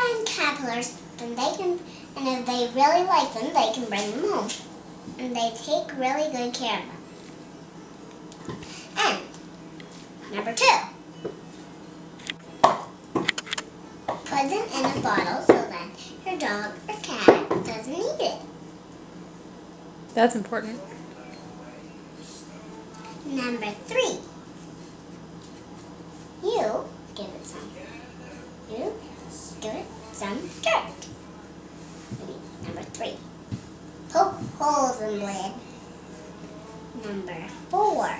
find caterpillars, then they can, and if they really like them, they can bring them home. And they take really good care of them. And number 2, put them in a bottle so that your dog or cat doesn't eat it. That's important. Number 3, you give it some dirt. Number 3, poke holes in the lid. Number 4,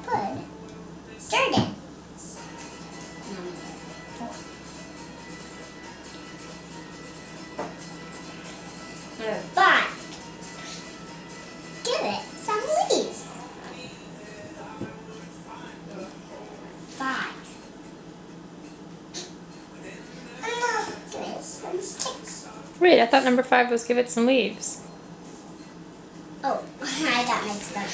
put dirt in. Number 4. Number 5, give it some leaves. 5, give it some sticks. Wait, I thought number 5 was give it some leaves. Oh, I got mixed up.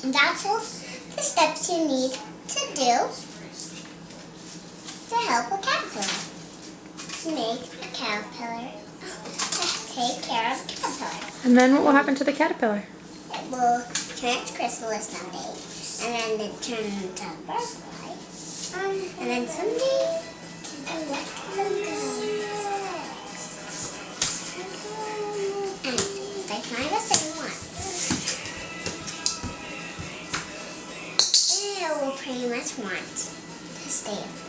That's all the steps you need to do to help a caterpillar. Make a caterpillar. Take care of a caterpillar. And then what will happen to the caterpillar? It will turn its chrysalis someday, and then it turn into a butterfly. And then someday, you let them go. And they find us and want. It will pretty much want to stay with them.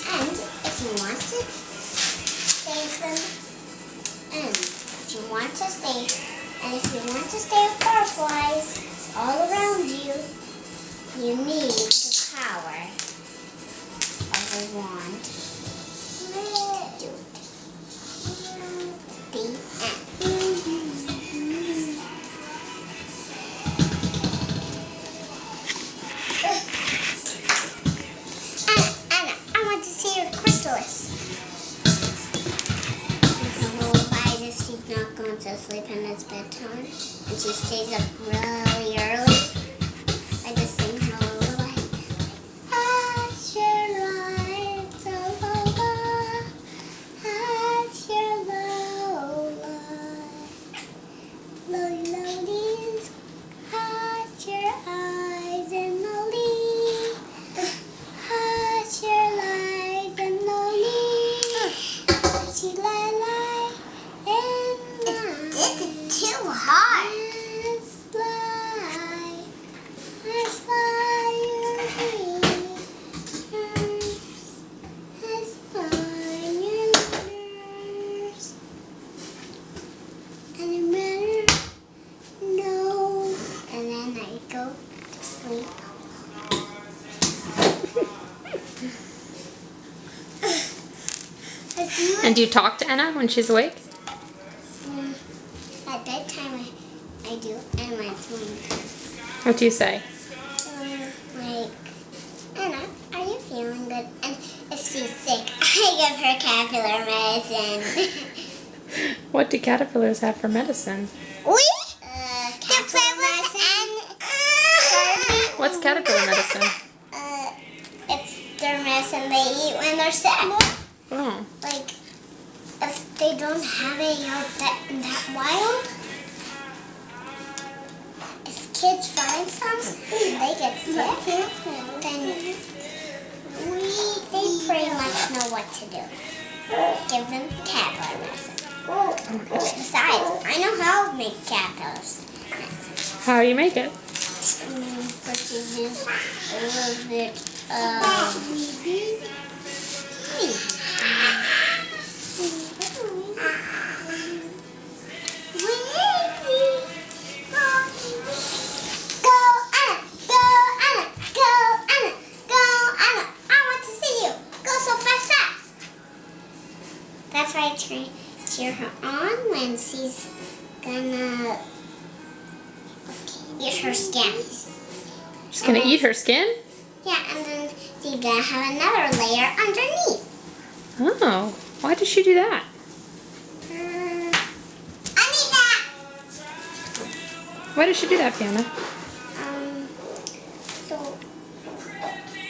And if you want to stay with them, and if you want to stay with butterflies all around you, you need the power of the wand to do it. The end. Anna, I want to see your chrysalis. Why does she's not going to sleep and it's bedtime? And she stays up really early. I just sing her a lullaby. Hush your lights, oh Lola. Hush your lullaby. Lollies, hush your eyes and lolly. Hush your lights and lolly. She lie and this is too hard. And then I go to sleep. And do you talk to Anna when she's awake? At bedtime, I do, and when it's morning. What do you say? Like, Anna, are you feeling good? And if she's sick, I give her caterpillar medicine. What do caterpillars have for medicine? Caterpillar medicine. What's caterpillar medicine? It's their medicine they eat when they're sick. Oh. Like, if they don't have it out that wild, if kids find some and they get sick, then they pretty much know what to do. Give them caterpillar medicine. Besides, I know how to make caterpillars medicine. How do you make it? But you use a little bit of honey. That's why I cheer her on when she's gonna eat her skin. She's gonna eat her skin? Yeah, and then she's gonna have another layer underneath. Oh, why did she do that? I need that! Why did she do that, Fiona? So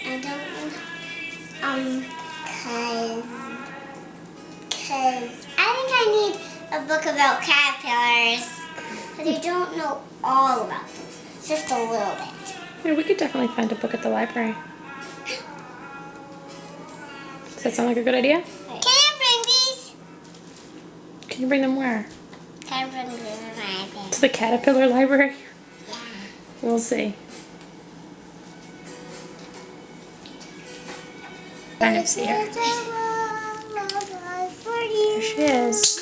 I don't cause I think I need a book about caterpillars. Cause I don't know all about them, just a little bit. Yeah, we could definitely find a book at the library. Does that sound like a good idea? Can I bring these? Can you bring them where? Can I bring these in my bag? To the caterpillar library? Yeah. We'll see. Kind of see her. There she is.